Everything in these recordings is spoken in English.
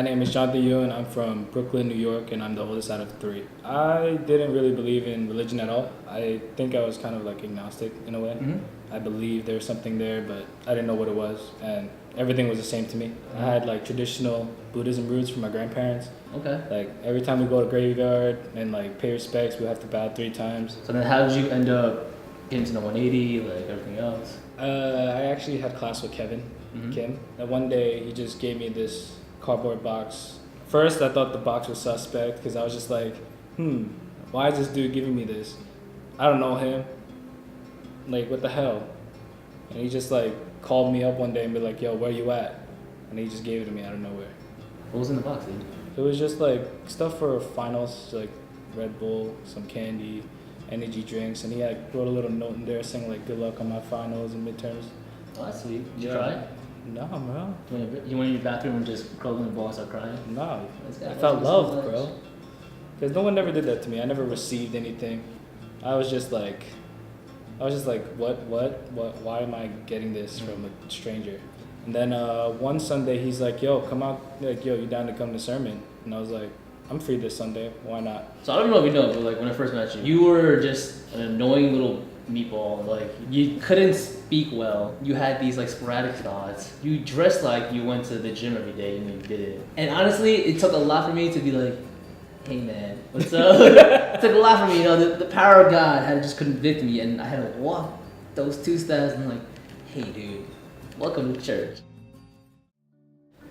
My name is Jonathan Ewan. I'm from Brooklyn, New York, and I'm the oldest out of three. I didn't really believe in religion at all. I think I was kind of like agnostic in a way. I believed there was something there, but I didn't know what it was, and everything was the same to me. I had like traditional Buddhism roots from my grandparents. Okay. Like every time we go to graveyard and like pay respects, we have to bow 3 times. So then how did you end up getting to the 180, like everything else? I actually had class with Kim. And one day he just gave me this cardboard box. First, I thought the box was suspect because I was just like, why is this dude giving me this? I don't know him. Like, what the hell? And he just like called me up one day and be like, yo, where you at? And he just gave it to me out of nowhere. What was in the box, dude? It was just like stuff for finals, like Red Bull, some candy, energy drinks, and he had wrote a little note in there saying like, good luck on my finals and midterms. Oh, that's sweet. Did you cry? No, bro. You went in your bathroom and just curled in the ball and started crying? No. I felt loved, bro. Because no one ever did that to me. I never received anything. I was just like, what, why am I getting this from a stranger? And then one Sunday, he's like, yo, come out, like, yo, you down to come to sermon? And I was like, I'm free this Sunday, why not? So I don't know if you know, but like when I first met you, you were just an annoying little meatball. Like you couldn't speak well. You had these like sporadic thoughts. You dressed like you went to the gym every day and you did it. And honestly, it took a lot for me to be like, hey man, what's up? It took a lot for me, you know, the power of God had to just convict me, and I had to walk those 2 steps and like, hey dude, welcome to church.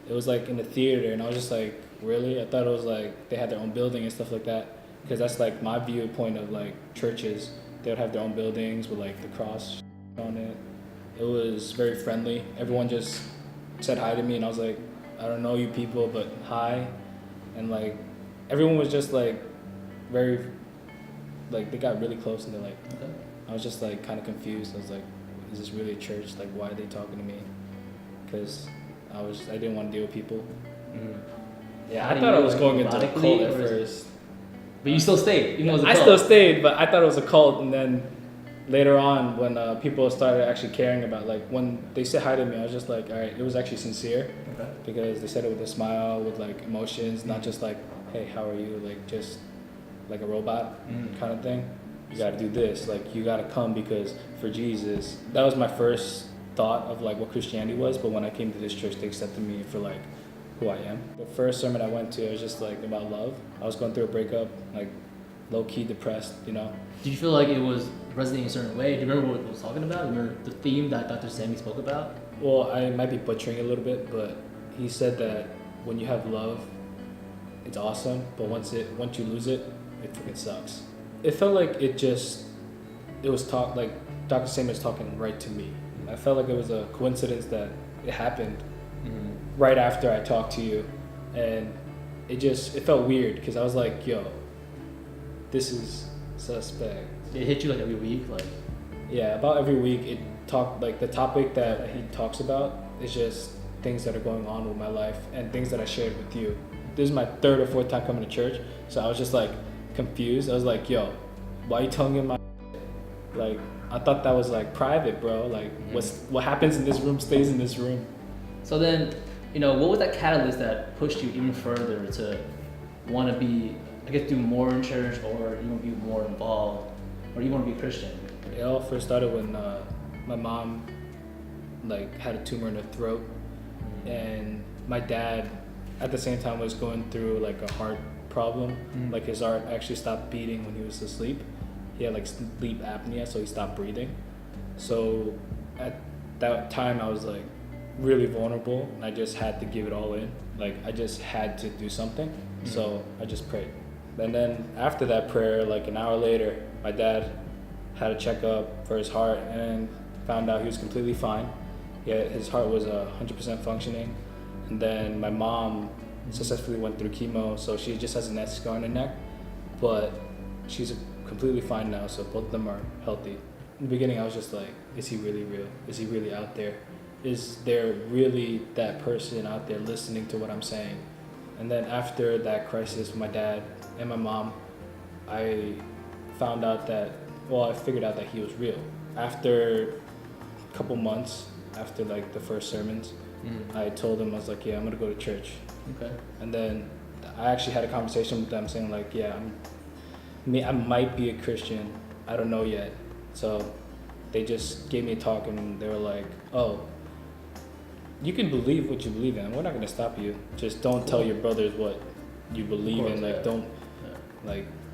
It was like in the theater, and I was just like, really? I thought it was like they had their own building and stuff like that, because that's like my viewpoint of like churches. They would have their own buildings with like the cross on it. It was very friendly. Everyone just said hi to me, and I was like, I don't know you people, but hi. And like everyone was just like very, like they got really close, and they're like, I was just like kind of confused. I was like, is this really a church? Like, why are they talking to me? Because I didn't want to deal with people. Yeah, I thought I was going into a cult at first. But you still stayed, even though it was a cult. I still stayed, but I thought it was a cult. And then later on, when people started actually caring about, like, when they said hi to me, I was just like, all right, it was actually sincere. Okay. Because they said it with a smile, with like emotions, not just like, hey, how are you? Like, just like a robot kind of thing. You got to do this. Like, you got to come because for Jesus. That was my first thought of like what Christianity was. But when I came to this church, they accepted me for like who I am. The first sermon I went to, it was just like about love. I was going through a breakup, like low-key depressed, you know. Did you feel like it was resonating a certain way? Do you remember what it was talking about? Do you remember the theme that Dr. Sammy spoke about? Well, I might be butchering it a little bit, but he said that when you have love, it's awesome, but once you lose it, it freaking sucks. It felt like like Dr. Sammy was talking right to me. I felt like it was a coincidence that it happened right after I talked to you, and it felt weird because I was like, yo, this is suspect. It hit you like every week, like? Yeah, about every week it talked, like the topic that he talks about is just things that are going on with my life and things that I shared with you. This is my 3rd or 4th time coming to church, so I was just like confused. I was like, yo, why are you telling me my like, I thought that was like private, bro. Like what happens in this room stays in this room. So then, you know, what was that catalyst that pushed you even further to want to be, I guess, do more in church, or you want to be more involved, or you want to be Christian? It all first started when my mom like had a tumor in her throat, and my dad at the same time was going through like a heart problem. Like his heart actually stopped beating when he was asleep. He had like sleep apnea, so he stopped breathing. So at that time I was like really vulnerable, and I just had to give it all in. Like I just had to do something. So I just prayed. And then after that prayer, like an hour later, my dad had a checkup for his heart and found out he was completely fine. Yeah, his heart was 100% functioning. And then my mom successfully went through chemo, so she just has a net scar on her neck, but she's completely fine now, so both of them are healthy. In the beginning, I was just like, is he really real? Is he really out there? Is there really that person out there listening to what I'm saying? And then after that crisis with my dad and my mom, I figured out that he was real. After a couple months, after like the first sermons, I told them, I was like, yeah, I'm gonna go to church. Okay. And then I actually had a conversation with them saying like, yeah, I might be a Christian. I don't know yet. So they just gave me a talk and they were like, oh, you can believe what you believe in. We're not gonna stop you. Just don't tell your brothers what you believe in. Like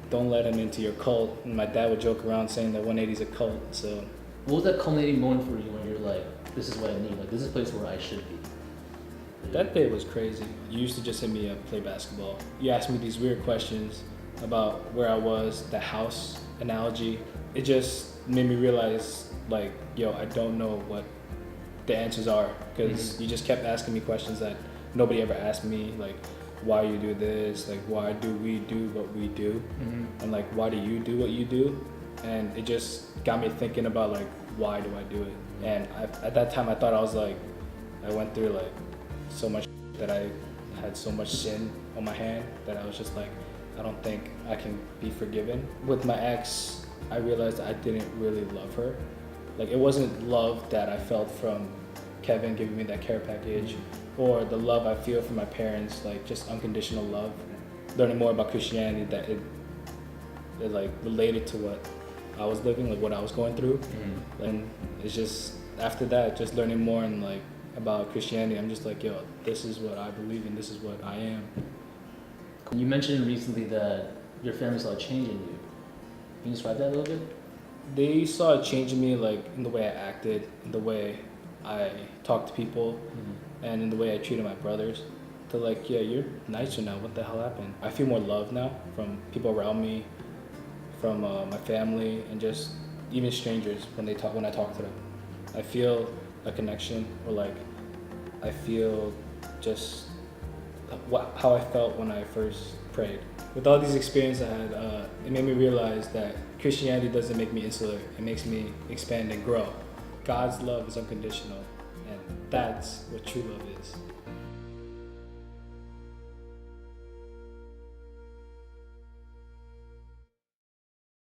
don't let them into your cult. And my dad would joke around saying that 180 is a cult. So what was that culminating moment for you when you're like, this is what I need, like this is a place where I should be? That day was crazy. You used to just hit me up, play basketball. You asked me these weird questions about where I was, the house analogy. It just made me realize, like, yo, I don't know what the answers are, because you just kept asking me questions that nobody ever asked me, like, why you do this, like, why do we do what we do, and like, why do you do what you do? And it just got me thinking about like, why do I do it? And at that time I thought I was like, I went through like so much that I had so much sin on my hand that I was just like, I don't think I can be forgiven. With my ex, I realized I didn't really love her. Like, it wasn't love that I felt from Kevin giving me that care package, or the love I feel from my parents, like just unconditional love. Learning more about Christianity, that it like related to what I was living, like what I was going through. And it's just, after that, just learning more and like about Christianity, I'm just like, yo, this is what I believe in, this is what I am. You mentioned recently that your family saw a change in you. Can you describe that a little bit? They saw a change in me, like in the way I acted, in the way I talked to people, and in the way I treated my brothers. They're like, yeah, you're nicer now, what the hell happened? I feel more love now from people around me, from my family, and just even strangers when I talk to them. I feel a connection, or like I feel just how I felt when I first prayed. With all these experiences I had, it made me realize that Christianity doesn't make me insular, it makes me expand and grow. God's love is unconditional, and that's what true love is.